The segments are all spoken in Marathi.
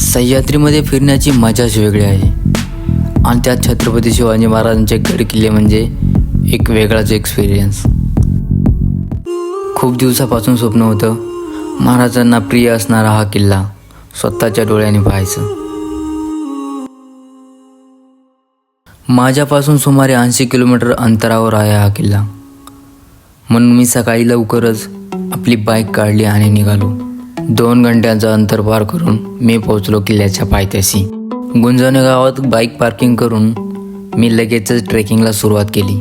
सह्याद्रीमध्ये फिरण्याची मजाच वेगळी आहे आणि त्यात छत्रपती शिवाजी महाराजांचे गड किल्ले म्हणजे एक वेगळाच एक्सपिरियन्स. खूप दिवसापासून स्वप्न होतं महाराजांना प्रिय असणारा हा किल्ला स्वतःच्या डोळ्यांनी पाहायचं. माझ्यापासून सुमारे 80 किलोमीटर अंतरावर आहे हा किल्ला, म्हणून मी सकाळी लवकरच आपली बाईक काढली आणि निघालो. 2 घंट्यांचं अंतर पार करून मी पोहोचलो किल्ल्याच्या पायथ्याशी. गुंजवणे गावात बाईक पार्किंग करून मी लगेचच ट्रेकिंगला सुरुवात केली.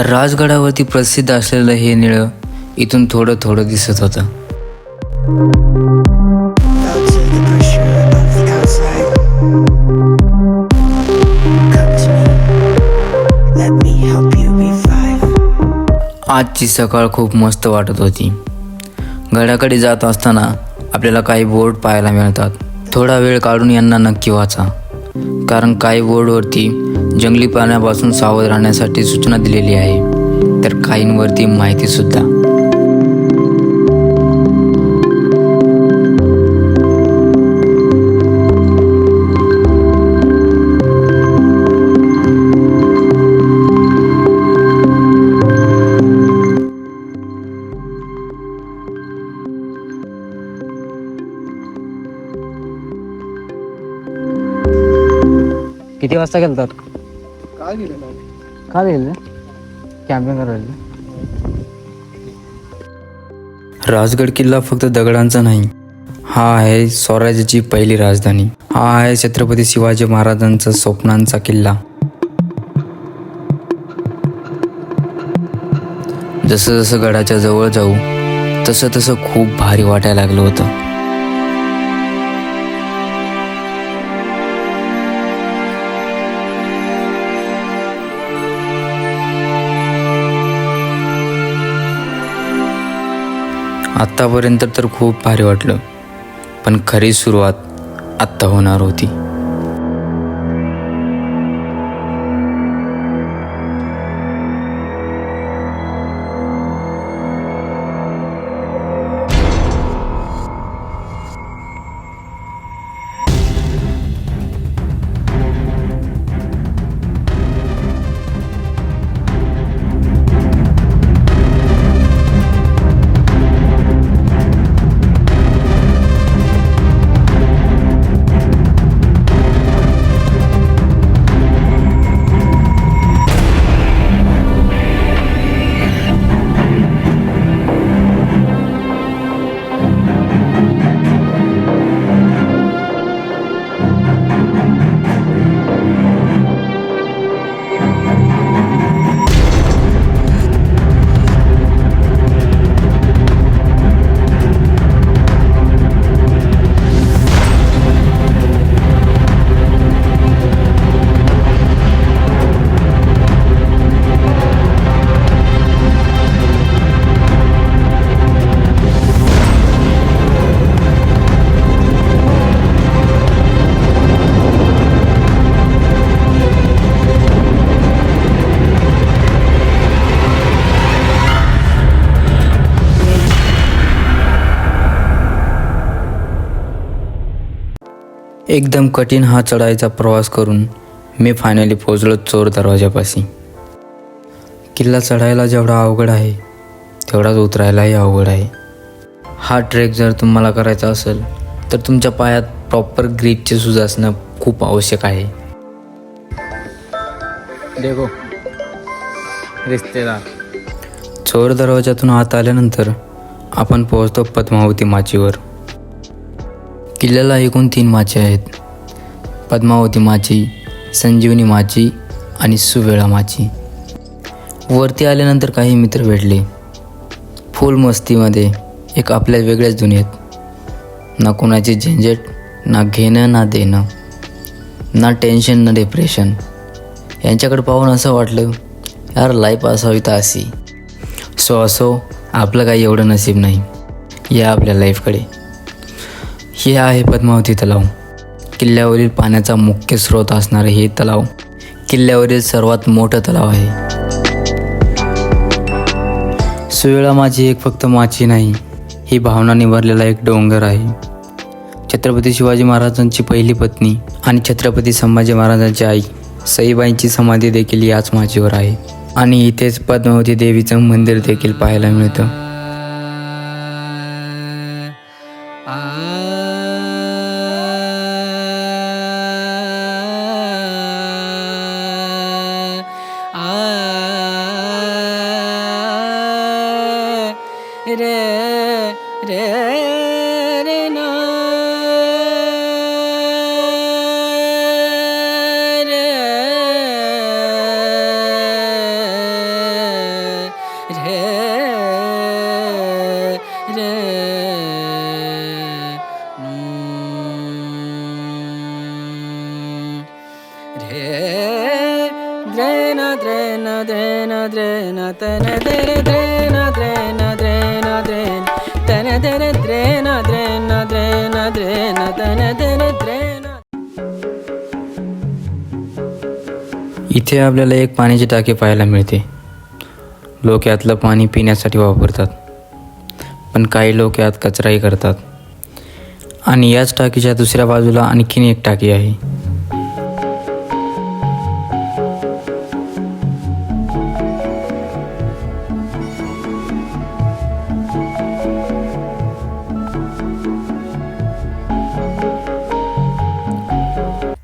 राजगडावरती प्रसिद्ध असलेलं हे निळं इथून थोडं थोडं दिसत होतं. आजची सकाळ खूप मस्त वाटत होती. गडाकडे जात असताना आपल्याला काही बोर्ड पाहायला मिळतात. थोडा वेळ काढून यांना नक्की वाचा, कारण काही बोर्डवरती जंगली प्राण्यापासून सावध राहण्यासाठी सूचना दिलेली आहे, तर काहींवरती माहिती सुद्धा. किती वाजता गेलतात? काय गेलेलं का गेले? कॅम्पिंग करायला. राजगड किल्ला फक्त दगडांचा नाही, हा आहे स्वराज्याची पहिली राजधानी. हा आहे छत्रपती शिवाजी महाराजांचा स्वप्नांचा किल्ला. जसं जसं गडाच्या जवळ जाऊ तसं तसं खूप भारी वाटायला लागलं होतं. आत्तापर्यंत तर खूप भारी वाटलं, पण खरी सुरुवात आत्ता होणार होती. एकदम कठीण हा चढाईचा प्रवास करून मी फायनली पोहोचलो चोर दरवाजापाशी. किल्ला चढायला जेवढा अवघड आहे तेवढाच उतरायलाही अवघड आहे. हा ट्रेक जर तुम्हाला करायचा असेल तर तुमच्या पायात प्रॉपर ग्रीपचे शूज असणं खूप आवश्यक आहे. देखो रिश्तेदार. चोर दरवाजातून आत आल्यानंतर आपण पोहोचतो पद्मावती माचीवर. किल्ल्याला एकूण 3 माची आहेत: पद्मावती माची, संजीवनी माची आणि सुवेळा माची. वरती आल्यानंतर काही मित्र भेटले. फुल मस्तीमध्ये एक आपल्या वेगळ्याच दुनियेत. ना कोणाची झंझट, ना घेणं ना देणं, ना टेन्शन ना डिप्रेशन. यांच्याकडे पाहून असं वाटलं यार लाईफ असावी तर अशी. असो आपलं काही एवढं नसीब नाही या आपल्या लाईफकडे. हे आहे पद्मावती तलाव. किल्ल्यावरील पाण्याचा मुख्य स्रोत असणारे हे तलाव किल्ल्यावरील सर्वात मोठं तलाव आहे. सुयोळा माझी एक फक्त माची नाही, ही भावनाने भरलेला एक डोंगर आहे. छत्रपती शिवाजी महाराजांची पहिली पत्नी आणि छत्रपती संभाजी महाराजांची आई सईबाईंची समाधी देखील याच माचीवर आहे. आणि इथेच पद्मावती देवीचं मंदिर देखील पाहायला मिळतं. इथे आपल्याला एक पाण्याची टाकी पाहायला मिळते. लोक यातलं पाणी पिण्यासाठी वापरतात, पण काही लोक यात कचराही करतात. आणि याच टाकीच्या दुसऱ्या बाजूला आणखीन एक टाकी आहे.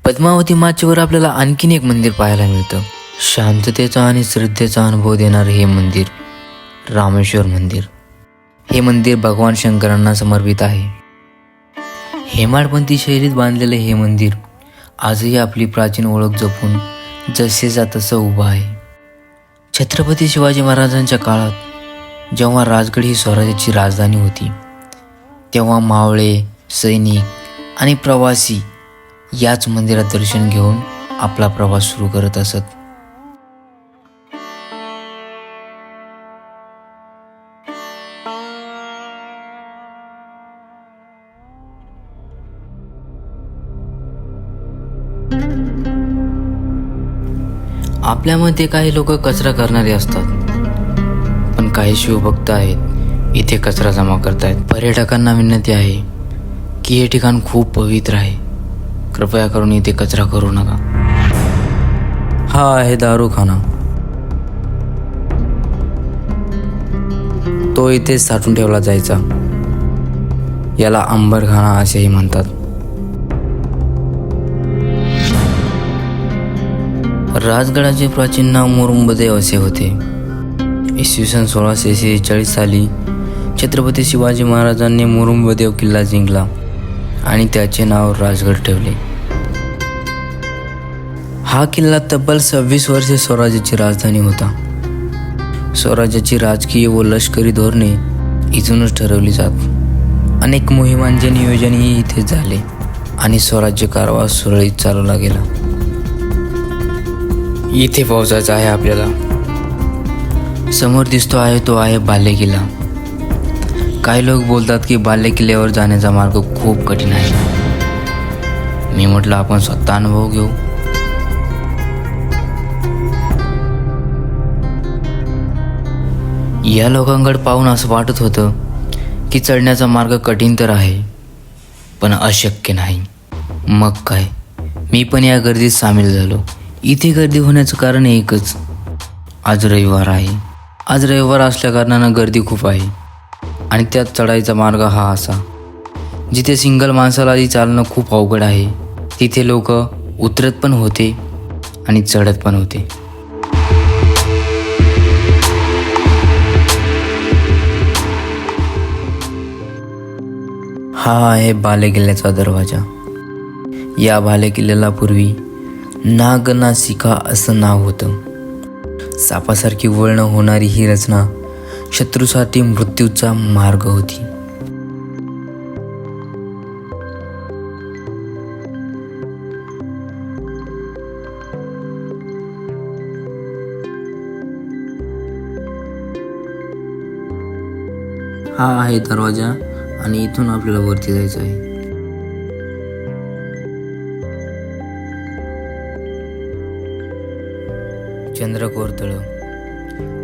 पद्मावती माचीवर आपल्याला आणखीन एक मंदिर पाहायला मिळतं. शांततेचा आणि श्रद्धेचा अनुभव देणारे हे मंदिर रामेश्वर मंदिर. हे मंदिर भगवान शंकरांना समर्पित आहे. हेमाडपंथी शैलीत बांधलेले हे मंदिर आजही आपली प्राचीन ओळख जपून जसेच्या तसं उभं आहे. छत्रपती शिवाजी महाराजांच्या काळात जेव्हा राजगड ही स्वराज्याची राजधानी होती, तेव्हा मावळे, सैनिक आणि प्रवासी याच मंदिरात दर्शन घेऊन आपला प्रवास सुरू करत असत. आपल्यामध्ये काही लोक कचरा करणारे असतात, पण काही शिवभक्त आहेत इथे कचरा जमा करतायत. पर्यटकांना विनंती आहे की हे ठिकाण खूप पवित्र आहे, कृपया करून इथे कचरा करू नका. हा आहे दारूखाना. तो इथे साठवून ठेवला जायचा. याला अंबरखाना असेही म्हणतात. राजगडाचे प्राचीन नाव मुरुंबदेव असे होते. इसवी सन 1646 साली छत्रपती शिवाजी महाराजांनी मुरुंबदेव किल्ला जिंकला आणि त्याचे नाव राजगड ठेवले. हा किल्ला तब्बल 26 वर्षे स्वराज्याची राजधानी होता. स्वराज्याची राजकीय व लष्करी धोरणे इथूनच ठरवली जात. अनेक मोहिमांचे नियोजनही इथेच झाले आणि स्वराज्य कारभार सुरळीत चालवला गेला. इथे पोहोचायचं आहे आपल्याला. समोर दिसतो आहे तो आहे बाले किल्ला. काही लोक बोलतात की बाले किल्ल्यावर जाण्याचा मार्ग खूप कठीण आहे. मी म्हटलं आपण स्वतः अनुभव घेऊ. या लोकांकडे पाहून असं वाटत होतं की चढण्याचा मार्ग कठीण तर आहे, पण अशक्य नाही. मग काय, मी पण या गर्दीत सामील झालो. इथे गर्दी होण्याचं कारण एकच, आज रविवार आहे. आज रविवार असल्या कारणानं गर्दी खूप आहे आणि त्यात चढायचा मार्ग हा असा, जिथे सिंगल माणसालाही चालणं खूप अवघड आहे, तिथे लोक उतरत पण होते आणि चढत पण होते. हा आहे बाले किल्ल्याचा दरवाजा. या बाले किल्ल्याला पूर्वी नागनासिका असं नाव होतं. सापासारखी वळणं होणारी ही रचना शत्रूसाठी मृत्यूचा मार्ग होती. हा आहे दरवाजा आणि इथून आपल्याला वरती जायचं आहे. चंद्रकोर तळं.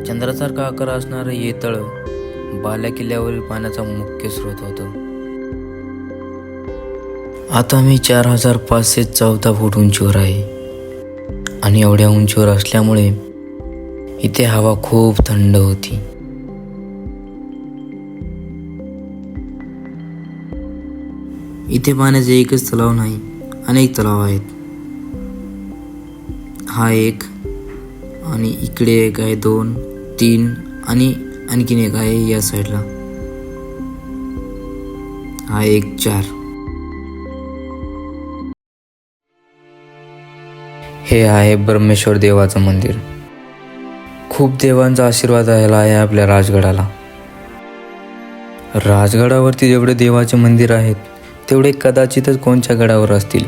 चंद्रासारखा आकार असणारं हे तळं बाल्या किल्ल्यावरील पाण्याचा मुख्य स्रोत होतं. आता मी 4514 फूट उंचीवर आहे आणि एवढ्या उंचीवर असल्यामुळे इथे हवा खूप थंड होती. इथे पाण्याचे एकच तलाव नाही, अनेक तलाव आहेत. हा एक आणि इकडे एक आहे, 2, 3 आणि आणखीन एक आहे या साईडला. हा एक 4. हे आहे ब्रह्मेश्वर देवाचं मंदिर. खूप देवांचा आशीर्वाद झाला आहे आपल्या राजगडाला. राजगडावरती जेवढे देवाचे मंदिर आहेत तेवढे कदाचितच कोणत्या गडावर असतील.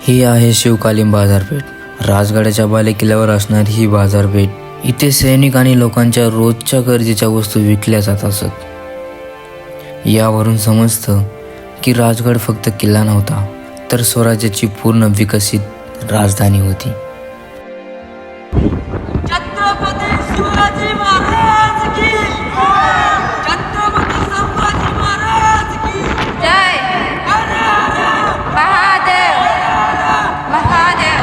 ही आहे शिवकालीन बाजारपेठ. राजगडाच्या बालेकिल्ल्यावर असणारी ही बाजारपेठ. इथे सैनिक आणि लोकांच्या रोजच्या गरजेच्या वस्तू विकल्या जात असत. यावरून समजतं की राजगड फक्त किल्ला नव्हता, तर स्वराज्याची पूर्ण विकसित राजधानी होती. छत्रपती शिवाजी महाराज की छत्रपती संभाजी महाराज की जय महादेव महादेव.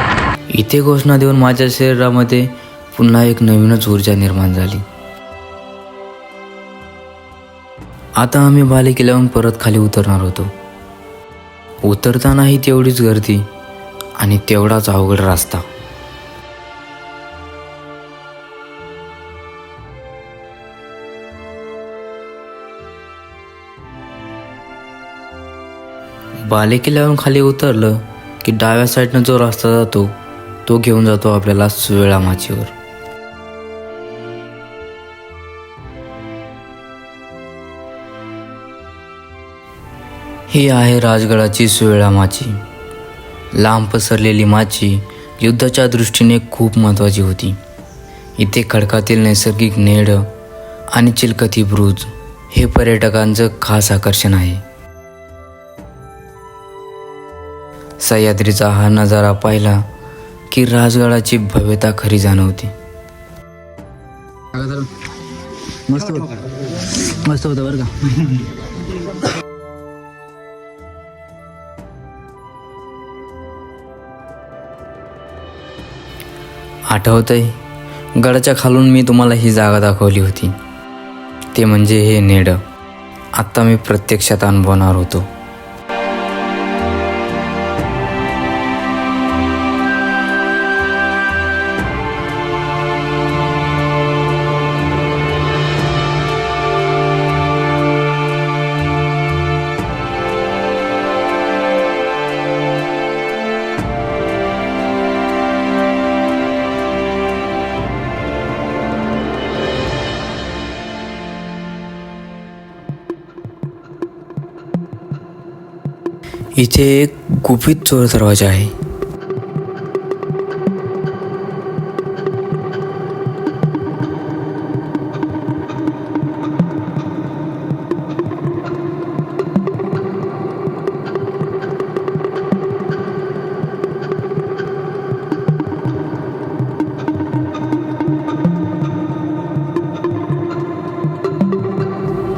इथे घोषणा देऊन माझ्या शरीरामध्ये पुन्हा एक नवीनच ऊर्जा निर्माण झाली. आता आम्ही बालेकिल्ल्यावरून परत खाली उतरणार होतो. उतरतानाही तेवढीच गर्दी आणि तेवढाच अवघड रस्ता. बालेकिल्ल्यावरून खाली उतरलं की डाव्या साईडनं जो रस्ता जातो तो घेऊन जातो आपल्याला सुवेळा माचीवर. ही आहे राजगडाची सुवेळा माची. लांब पसरलेली माची युद्धाच्या दृष्टीने खूप महत्त्वाची होती. इथे खडकातील नैसर्गिक नेड आणि चिलकती बुरुज हे पर्यटकांचं खास आकर्षण आहे. सह्याद्रीचा हा नजारा पाहिला की राजगडाची भव्यता खरी जाणवते. मस्त होतं बरं का. आठवतंय, गडाच्या खालून मी तुम्हाला ही जागा दाखवली होती. ते म्हणजे हे नेड. आत्ता मी प्रत्यक्षात अनुभवणार होतो. इथे एक गुपित चोर दरवाजा आहे.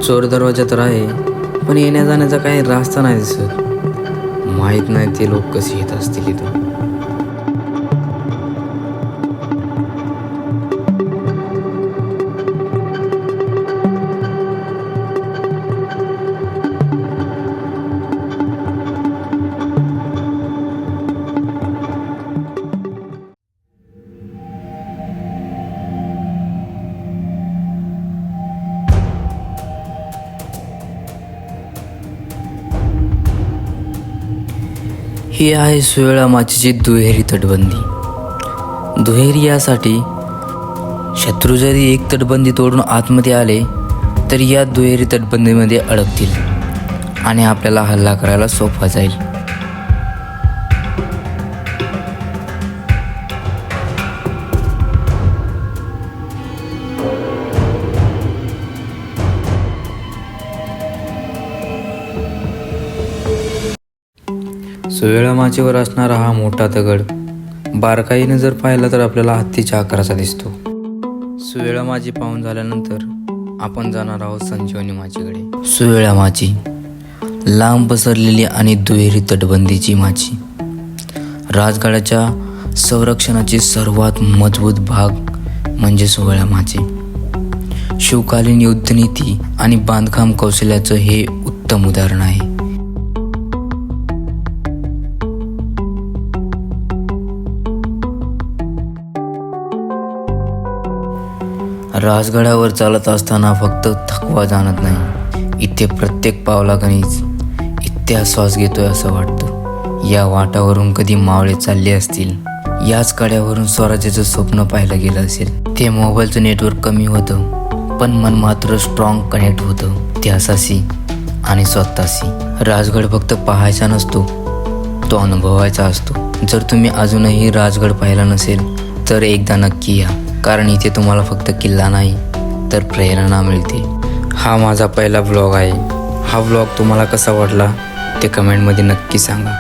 चोर दरवाजा तर आहे, पण येण्या जाण्याचा काही रास्ता नाही दिसत. माहीत नाही ते लोक कसे येत असतील इथं. ही आहे सुवेळा माचीची दुहेरी तटबंदी. दुहेरी यासाठी शत्रू जरी एक तटबंदी तोडून आतमध्ये आले तर या दुहेरी तटबंदीमध्ये अडकतील आणि आपल्याला हल्ला करायला सोपा जाईल. सुवेळा माचीवर असणारा हा मोठा दगड बारकाईने जर पाहिला तर आपल्याला हत्तीच्या आकाराचा दिसतो. सुवेळा माची पाहून झाल्यानंतर आपण जाणार आहोत संजीवनी माचीकडे. सुवेळा माची लांब पसरलेली आणि दुहेरी तटबंदीची माची. राजगडाच्या संरक्षणाचे सर्वात मजबूत भाग म्हणजे सुवेळा माची. शिवकालीन युद्धनीती आणि बांधकाम कौशल्याचं हे उत्तम उदाहरण आहे. राजगडावर चालत असताना फक्त थकवा जाणत नाही, इथे प्रत्येक पावलागणीच इतिहास श्वास घेतोय असं वाटतं. या वाटावरून कधी मावळे चालले असतील, याच कड्यावरून स्वराज्याचं स्वप्न पाहिलं गेलं असेल. ते मोबाईलचं नेटवर्क कमी होतं पण मन मात्र स्ट्रॉंग कनेक्ट होतं इतिहासाशी आणि स्वतःशी. राजगड फक्त पाहायचा नसतो, तो अनुभवायचा असतो. जर तुम्ही अजूनही राजगड पाहिला नसेल तर एकदा नक्की या, कारण इथे तुम्हाला फक्त किल्ला नाही तर प्रेरणा मिळते. हा माझा पहिला व्लॉग आहे. हा व्लॉग तुम्हाला कसा वाटला ते कमेंटमध्ये नक्की सांगा.